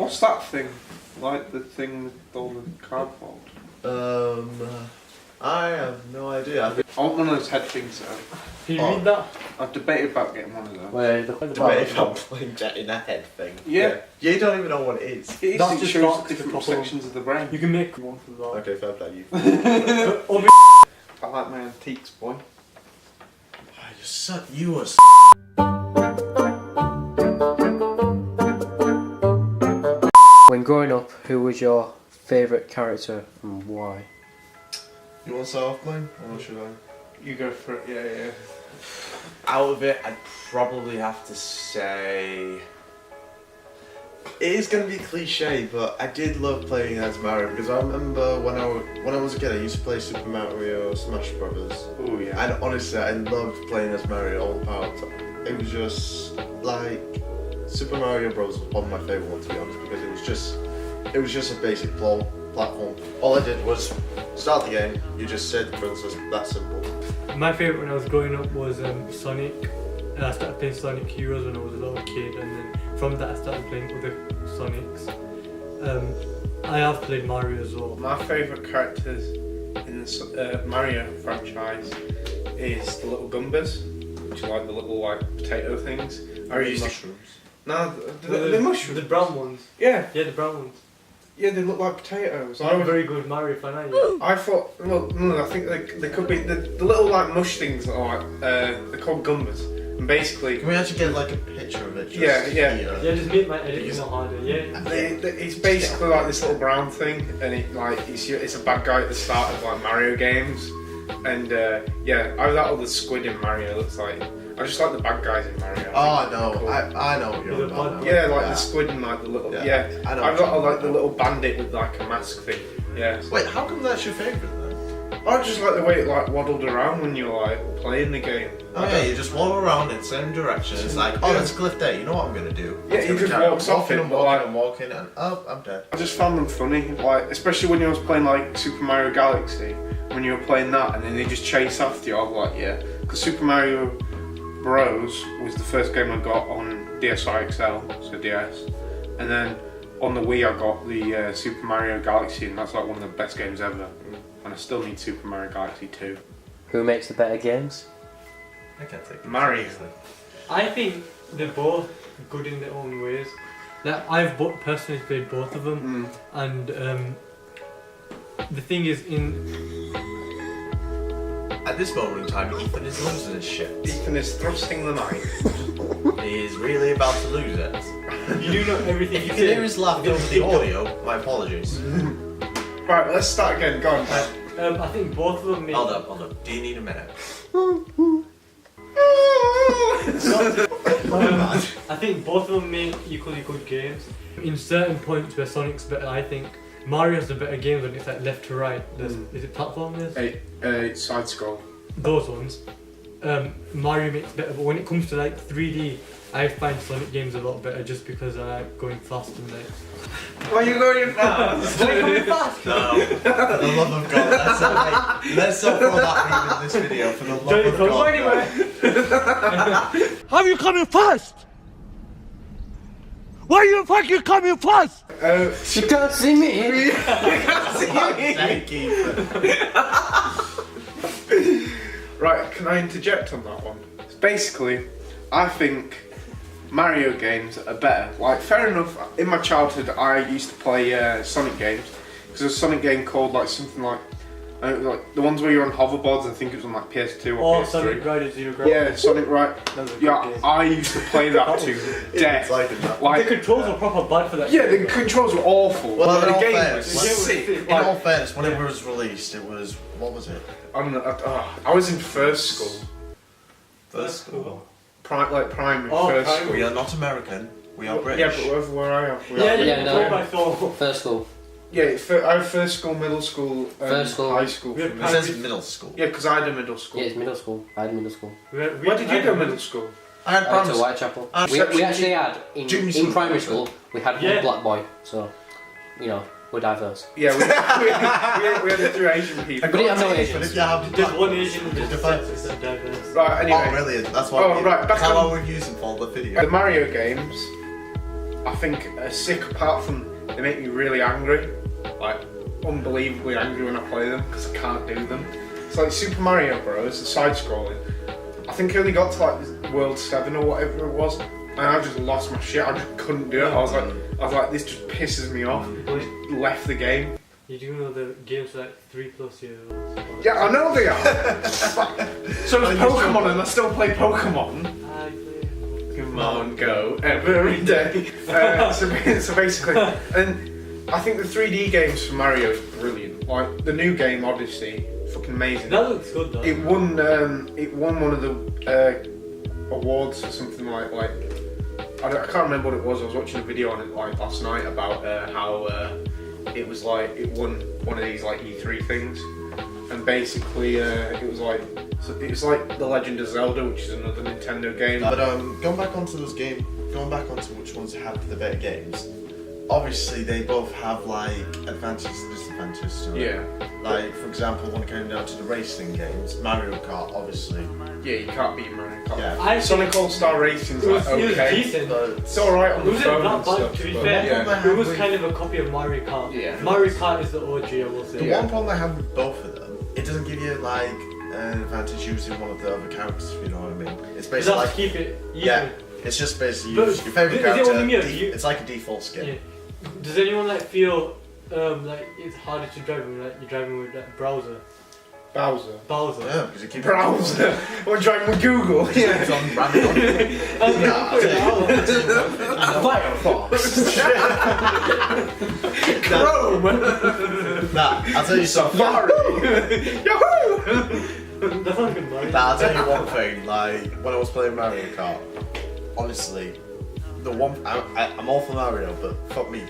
What's that thing? Like the thing with all the cardboard? I have no idea. I want one of those head things though. Can you read that? I've debated about getting one of those. Wait, Debate about playing jet in a head thing. Yeah. You don't even know what it is. It That's is, it just shows not different the proper- sections of the brain. You can make one for that. Okay, fair play. You. I like my antiques, boy. You were. When growing up, who was your favourite character and why? You want to start off playing? Or should I? You go for it, yeah. Out of it, I'd probably have to say. It is going to be cliche, but I did love playing as Mario because I remember when I was a kid, I used to play Super Mario Smash Brothers. Oh yeah. And honestly, I loved playing as Mario all the power. It was just like Super Mario Bros. Was one of my favourite ones to be honest because it was just a basic platform. All I did was start the game. You just said the princess. That simple. My favourite when I was growing up was Sonic. I started playing Sonic Heroes when I was a little kid, and then from that I started playing other Sonics. I have played Mario as well. My favourite characters in the Mario franchise is the little Goombas, which are like the little potato things. I used mushrooms. No, the mushrooms. The brown ones. Yeah. Yeah, the brown ones. Yeah, they look like potatoes. I'm a very good Mario fan, aren't you? I thought, well, no, I think they could be the little mush things that are they're called Goombas. And basically, Can we actually get like a picture of it? Just Yeah. Here? Yeah, just make my editing more harder, yeah. it's basically like this little brown thing, and it's a bad guy at the start of Mario games, and I like all the squid in Mario. Looks like I just like the bad guys in Mario. Oh no, cool. I know what you're on about. Yeah, like the squid and the little I know. I've got the little bandit with a mask thing. Yeah. Wait, how come that's your favourite then? I just like the way it waddled around when you were playing the game. Oh yeah, you just walk around in the same direction. It's like, oh, there's Cliff there. You know what I'm gonna do? Yeah, he just walks off it. I'm walking, and oh, I'm dead. I just found them funny, especially when you was playing Super Mario Galaxy. When you were playing that, and then they just chase after you. I was like, yeah, because Super Mario Bros was the first game I got on DSi XL, so DS, and then on the Wii I got the Super Mario Galaxy, and that's one of the best games ever. And I still need Super Mario Galaxy 2. Who makes the better games? I can't take it. Mario. I think they're both good in their own ways. I've personally played both of them, and the thing is, At this moment in time, Ethan is losing his shit. Ethan is thrusting the mic. He is really about to lose it. you do know everything If you you can hear say. his laughter over the audio, my apologies. Right, let's start again. Go on. I think both of them make... Hold up. Do you need a minute? I think both of them make equally good games. In certain points where Sonic's better, I think Mario's the better games when it's left to right. Is it platformers? It's side scroll. Those ones. Mario makes better, but when it comes to 3D, I find Sonic games a lot better just because I like going fast and Why are you going fast? No, for the love of God, let's not throw that meme in this video, for the love of God. How are you coming fast? Why you fucking coming fast? You can't see me! Thank you. Right, can I interject on that one? Basically, I think Mario games are better. Fair enough, in my childhood I used to play Sonic games, because there's a Sonic game called something the ones where you're on hoverboards. I think it was on PS2 or PS3. Sonic Rider Zero Gravity. Yeah, Sonic Ride. Yeah, I used to play that to death. The controls were proper bad for that. Yeah, the controls were awful. Well, the in all game fairness, was sick. in all fairness, when it was released, it was, what was it? I was in first school. First school? Primary first school. We are not American, we are British. Yeah, but where I am. First school. Yeah, I have first school, middle school, First school. high school. It says middle school. Yeah, because I had a middle school. Yeah, it's middle school. I had middle school. Where did you go middle school? I had To primary Whitechapel. Junior We actually had, in primary school, we had one black boy, so, we're diverse. Yeah, we had the two Asian people. But we didn't have no But Asians. if you have There's one Asian in the Define- defense that's diverse. Right, anyway. Oh, brilliant. That's what Oh, right, back how on- I would use them for the video. The Mario games, I think are sick apart from they make me really angry, like unbelievably angry when I play them because I can't do them. It's like Super Mario Bros. The side-scrolling. I think I only got to like World 7 or whatever it was, and I just lost my shit. I just couldn't do it. I was like, this just pisses me off. I just left the game. You do know the game's like 3+ years old. Yeah, I know they are. So does Pokemon, and I still play Pokemon. I play. Come on, go every day. So basically, and I think the 3D games for Mario is brilliant. Like the new game Odyssey, fucking amazing. That looks good though. It won one of the awards or something like I can't remember what it was. I was watching a video on it like last night about how it was like it won one of these like E3 things, and basically it was like The Legend of Zelda, which is another Nintendo game. But going back onto which ones have the better games. Obviously, they both have like advantages and disadvantages. So, Yeah. Like for example, when it came down to the racing games, Mario Kart, obviously. Yeah, you can't beat Mario Kart. Yeah. Sonic All-Star Racing's like It was okay. decent. It's alright on It the wasn't phone that and bad, stuff. to be but fair. yeah. It was kind of a copy of Mario Kart. Yeah. Mario Kart is the OG, I will say. The Yeah. one problem I have with both of them, it doesn't give you like an advantage using one of the other characters. If you know what I mean? It's You basically have like to keep it even. yeah, it's just basically But use your favorite is it character. only me or do you- It's like a default skin. Yeah. Does anyone like feel like it's harder to drive when like you're driving with like Bowser? Bowser. Yeah, because you keep Browser. Or driving with Google. Yeah, it's on random. Yeah, I'll tell you. Chrome. Nah, I'll tell you something. Safari. Yahoo! That's not good, Mario. Nah, I'll tell you one thing. Like when I was playing Mario Kart, honestly, I'm all for Mario, but fuck me,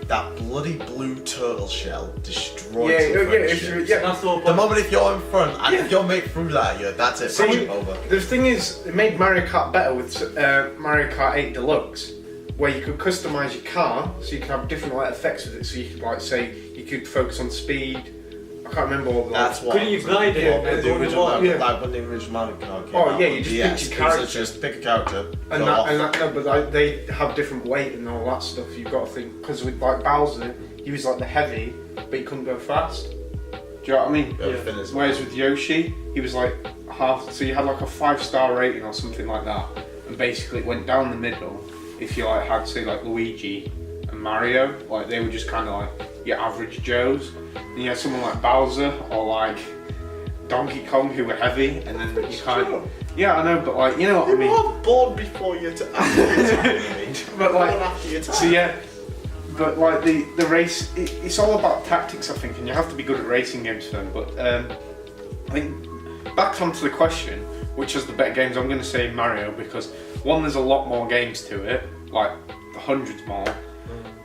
that bloody blue turtle shell destroys the friendship. That's the whole The point. moment if you're in front and if your mate through that, that's it. See, Friendship over. The thing is, it made Mario Kart better with Mario Kart 8 Deluxe, where you could customise your car, so you could have different like effects with it. So you could like say you could focus on speed. I can't remember all the. That's what. Couldn't you glide it? Yeah, Like, the go on the original, wall? Yeah. like when the original Mario Kart came Oh, out yeah, on you just DS, picked your it was character. just pick a character. And go that, off. and that, no, but like, they have different weight and all that stuff. You've got to think because with like Bowser, he was like the heavy, but he couldn't go fast. Do you know what I mean? Everything is. Whereas with Yoshi, he was like half. So you had like a 5-star rating or something like that, and basically it went down the middle. If you like had say like Luigi and Mario, like they were just kind of like your average Joes. And you had someone like Bowser or like Donkey Kong who were heavy, and then you kind of. Yeah, I know, but like you know what I mean. You were born before your time. But like, after your time. so yeah, but like the race, it's all about tactics, I think, and you have to be good at racing games for them. But I think back onto the question, which is the better games, I'm going to say Mario because one, there's a lot more games to it, like hundreds more.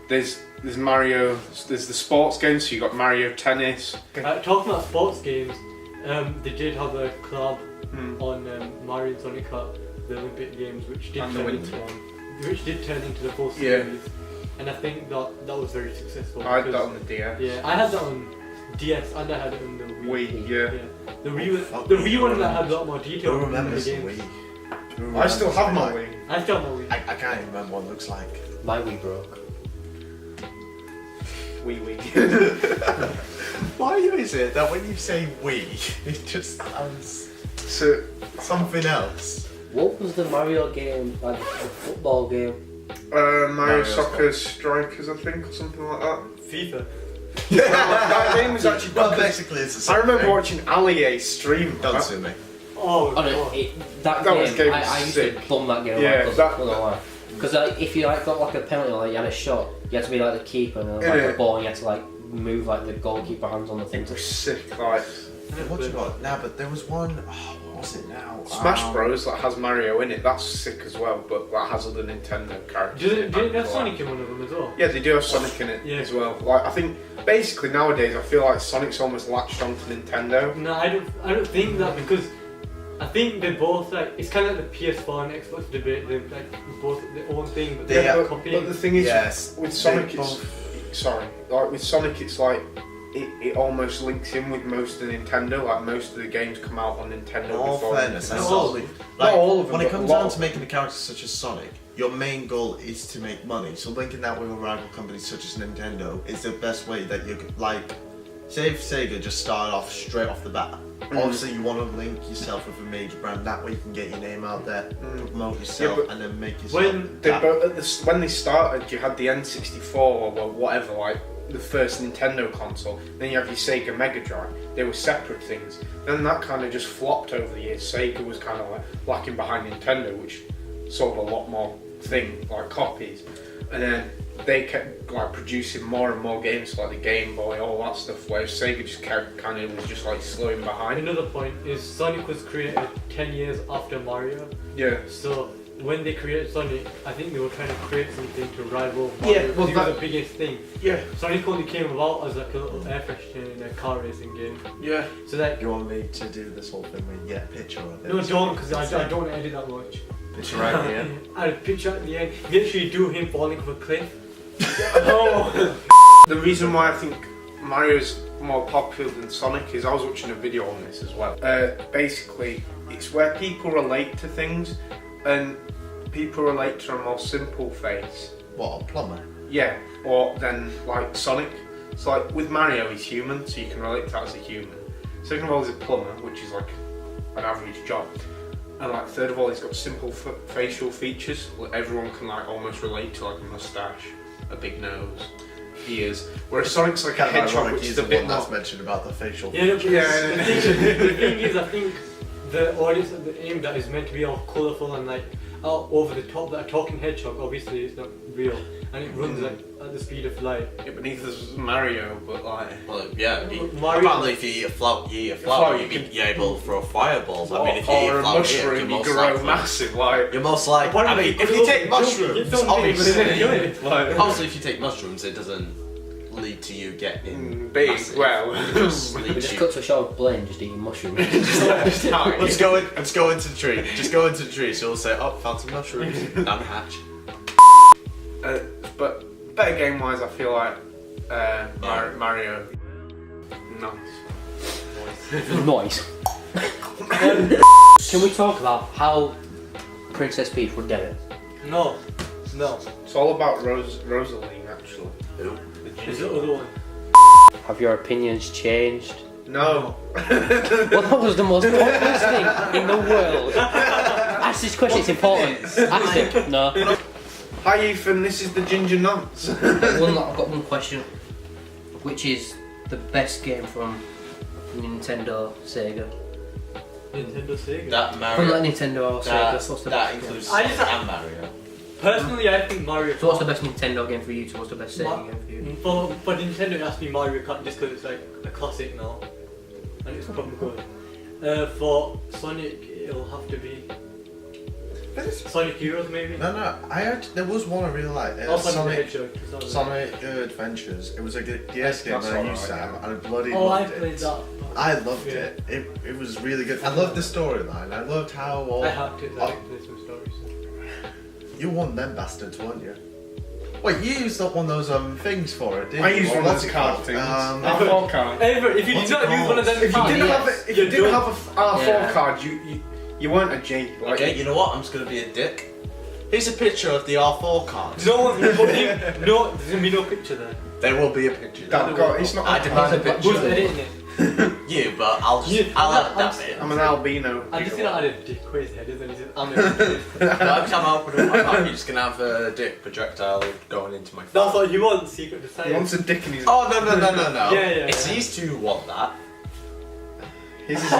There's Mario, there's the sports games, so you got Mario Tennis. Talking about sports games, they did have a collab on Mario and Sonic Kart, the Olympic Games, which did And the turn Winter into which did turn into the full Yeah. series, and I think that was very successful. I had that because- on the DS. Yeah, I had that on DS and I had it on the Wii. Wii, yeah. The Wii, fuck the me, Wii one that had a lot more detail. Who in the remembers the games. Wii? I still have my Wii. I still have my Wii. I can't even remember what it looks like. My Wii broke. Wii. Why is it that when you say Wii, it just sounds So something else? What was the Mario game, like the football game? Mario Mario Soccer Strikers, I think, or something like that. FIFA. That game was actually. Well, basically, it's the same I remember thing. watching Ali stream. Don't that. sue me. Oh, Oh no, God. that was game, game I used sick. to plumb that game. Yeah, Because if you like got like a penalty or like you had a shot, you had to be like the keeper and like Yeah. the ball, and you had to like move like the goalkeeper hands on the thing. It was sick. Like What you got? Now, but there was one. Oh, what was it now? Smash Bros. That has Mario in it. That's sick as well, but that has other Nintendo characters. Did in it have Like- Sonic in one of them as well? Yeah, they do have Sonic in it Yeah. as well. Like I think basically nowadays I feel like Sonic's almost latched onto Nintendo. No, I don't think that because I think they're both like it's kind of like the PS4 and Xbox debate. They're like both their own thing, but They they're are- but copying. the thing is, Yes, with Sonic, they it's like with Sonic, it's like it almost links in with most of the Nintendo. Like most of the games come out on Nintendo In all before. fairness, Nintendo. that's Not all all. of them. Like, Not all of them, when it but comes a lot down of to making a character such as Sonic, your main goal is to make money. So linking that with a rival company such as Nintendo is the best way that you could, like, say if Sega just started off straight off the bat. Obviously you want to link yourself with a major brand, that way you can get your name out there, promote yourself, and then make yourself... When they started, you had the N64 or whatever, like the first Nintendo console, then you have your Sega Mega Drive. They were separate things. Then that kind of just flopped over the years. Sega was kind of like lacking behind Nintendo, which sold a lot more copies, and then they kept like producing more and more games like the Game Boy, all that stuff, whereas Sega just kind of was just like slowing behind. Another point is Sonic was created 10 years after Mario. Yeah. So when they created Sonic, I think they were trying to create something to rival Mario. Yeah, well, it was the biggest thing. Yeah. Sonic only came about as like a little air freshener in a car racing game. Yeah. So like, You want me to do this whole thing where you get a picture of it? no, don't, because I don't want to edit that much. Picture right here. I had a picture at the end. You actually do him falling off a cliff. The reason why I think Mario's more popular than Sonic is I was watching a video on this as well. Basically, it's where people relate to things, and people relate to a more simple face. What, a plumber? Yeah, or then like Sonic. So like with Mario, he's human, so you can relate to that as a human. Second of all, he's a plumber, which is like an average job. And like third of all, he's got simple facial features that everyone can like almost relate to, like a moustache, a big nose, ears. Whereas Sonic's like a hedgehog, which is a bit that's more... mentioned about the facial Yeah, features. no, but the thing is, I think the audience that they aimed at is meant to be all colourful and like over the top. That a talking hedgehog, obviously, it's not real, and it runs like at the speed of light. Yeah, but neither's Mario, but like... Well, yeah, Mario- apparently if you eat a flower, you're able to throw fireballs. I mean, if you eat or a a flower, mushroom, you're you most grow likely... massive, like... You're most likely... What I about mean, you? if you take You mushrooms, don't obviously... even do it. Like, Obviously, if you take mushrooms, it doesn't lead to you getting big, massive. well... It just We leads just you... cut to a show of Blaine just eating mushrooms. Let's go into the tree. Just go into the tree. So we'll say, oh, found some mushrooms down the hatch. But better game-wise, I feel like Mario. Nice. Noise. Can we talk about how Princess Peach would get it? No. It's all about Rosaline, actually. Who? There's the other one. Have your opinions changed? No. Well, that was the most pointless thing in the world. Ask this question, it's important. Ask it. No. Hi Ethan, this is the Ginger Nonce. I've got one question. Which is the best game from Nintendo, Sega? Nintendo Sega. That From Mario... like Nintendo or Sega, what's the that best includes I Sonic just- and Mario. Personally, I think Mario Kart. So what's the best Nintendo game for you two? What's the best Sega game for you? For Nintendo, it has to be Mario Kart just because it's like a classic now. And it's probably good. For Sonic, it'll have to be Sonic Heroes maybe? No, there was one I really liked. Oh, Sonic Sonic, the Hedgehog. It's not Sonic Adventures. It was a good DS game That's that I alright, used to have, yeah. and I bloody Oh, I loved played it. that. I loved Yeah. it. It was really good. I loved the storyline. I loved how all... I hacked it, I like play some stories. You won them bastards, weren't you? Wait, you used up one of those things for it, didn't I you? used What one of was those it card called? things. Um, R4 card. Ever, if you What's did it not use one of them called? If you didn't have yes, if you didn't doing- have a R4 Yeah. card, you weren't a G. Like, Okay, you know what? I'm just gonna be a dick. Here's a picture of the R4 card. No one's putting, no, there's gonna be no picture there. There will be a picture. That God, it's not. I demand a Who's picture. editing it? You, but I'll add that bit. I'm an albino. I just think I had a dick quiz head, isn't it? I'm a Every time I open up my mouth, you're just gonna have a dick projectile going into my face. That's what you want, secret He society. wants a dick in his. Oh no! Yeah, It's yeah. these two who want that. His is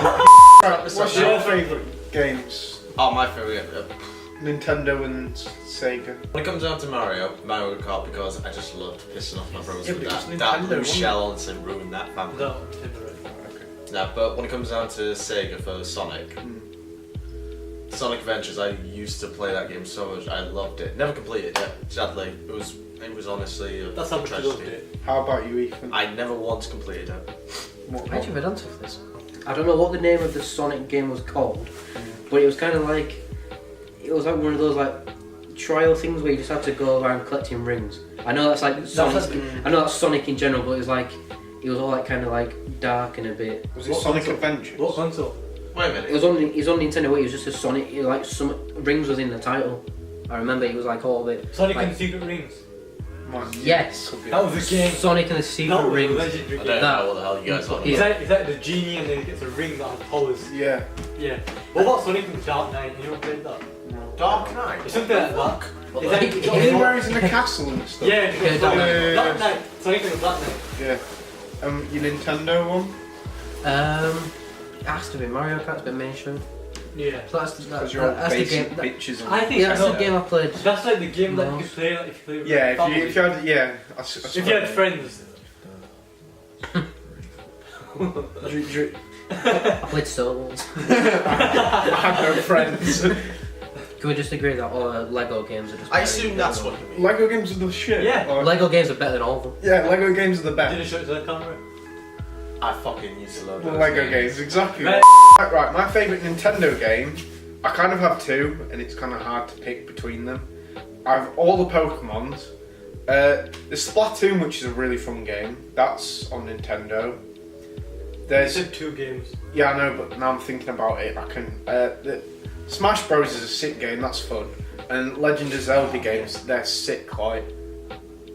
what's your favourite games? Oh, my favourite. Nintendo and Sega. When it comes down to Mario Kart, because I just loved pissing off my bros Yeah, with but that. it's That Nintendo, blue wasn't shell on it ruined that family. No, Nintendo, right. No, but when it comes down to Sega for Sonic, Sonic Adventures, I used to play that game so much. I loved it. Never completed it, sadly. It was honestly a That's how much you loved tragedy. it. How about you, Ethan? I never once completed it. How do you have an answer for this? I don't know what the name of the Sonic game was called, but it was kind of like, it was like one of those like trial things where you just had to go around collecting rings. I know that's like Sonic. I know that's Sonic in general, but it was like, it was all like kind of like dark and a bit. Was it What Sonic console? Adventures? What console? Wait a minute. It was on Nintendo. Where it was just a Sonic. Like some rings was in the title. I remember it was like all the Sonic like, and Secret Rings. yes, Could be That was a game. Sonic and the Secret That was a Rings. legendary I game. don't know what the hell you guys are on Is about. that the genie and then he gets a ring that has powers? Yeah. Yeah. What about Sonic and the Dark Knight? You ever played that? Dark Knight? It's something like that. What, Is like- that- You know where he's in a castle and stuff? Yeah, Yeah, Dark Knight. Dark Knight. Sonic and the Dark Knight. Yeah. Your Nintendo one? It has to be Mario Kart's a bit mainstream. Yeah. So that's Because you're all that's the basic game. That, bitches. I think yeah, that's no, the game I played. That's like the game that No. you could play like, if you play with Yeah, family. if you had, yeah. If you had friends. I played Star Wars. I had no friends. Can we just agree that all Lego games are just? I better assume than that's Lego? what you mean. Lego games are the shit. Yeah. Like, Lego games are better than all of them. yeah, Lego games are the Did it best. show it to the camera? I fucking used to love The those Lego games, exactly. Right. Right, my favourite Nintendo game, I kind of have two, and it's kind of hard to pick between them. I have all the Pokemons. There's Splatoon, which is a really fun game. That's on Nintendo. I There's said 2 games. yeah, I know, but now I'm thinking about it. I can. The Smash Bros is a sick game. That's fun. And Legend of Zelda games, they're sick. Like,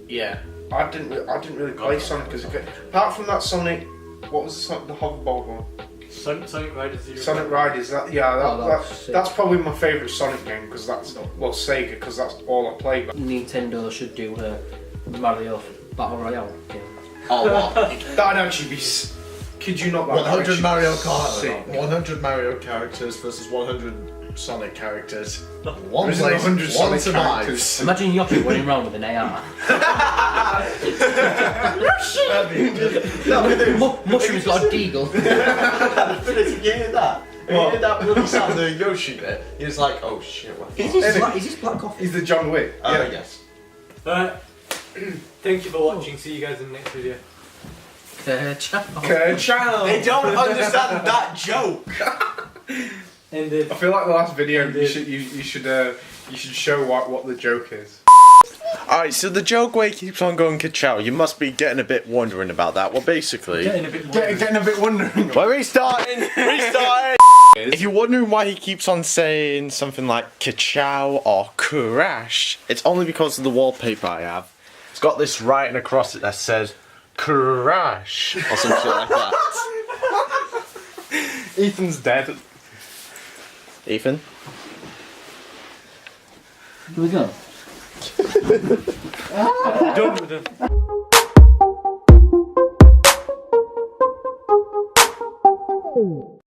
yeah, I didn't really play Sonic as a kid. Apart from that Sonic, what was the hoverboard one? Sonic Riders Zero. Sonic Riders. That yeah, Oh, that was sick. that's probably my favourite Sonic game because that's well Sega because that's all I played. Nintendo should do a Mario Battle Royale game. Oh, what? That'd actually be. Kid you not? That'd 100 actually Mario be Kart, sick. 100 Mario characters versus 100 Sonic characters. One Versus place, 100 one Sonic survives. characters. Imagine Yoshi running around with an AR. Mushroom's got a deagle. You hear that? You What? hear that bloody sound, the Yoshi bit? He was like, oh shit, what? Is this black coffee? He's the John Wick. Oh, Yeah. yes. Alright. Thank you for watching. See you guys in the next video. Ciao. Okay, ciao. They don't understand that joke! And I feel like the last video you should show what the joke is. Alright, so the joke where he keeps on going ka-chow, you must be getting a bit wondering about that. Well, basically... getting a bit more. Getting a bit wondering. We're restarting! If you're wondering why he keeps on saying something like ka-chow or crash, it's only because of the wallpaper I have. It's got this writing across it that says crash or some shit like that. Ethan's dead. Ethan? Here we go. Done with them.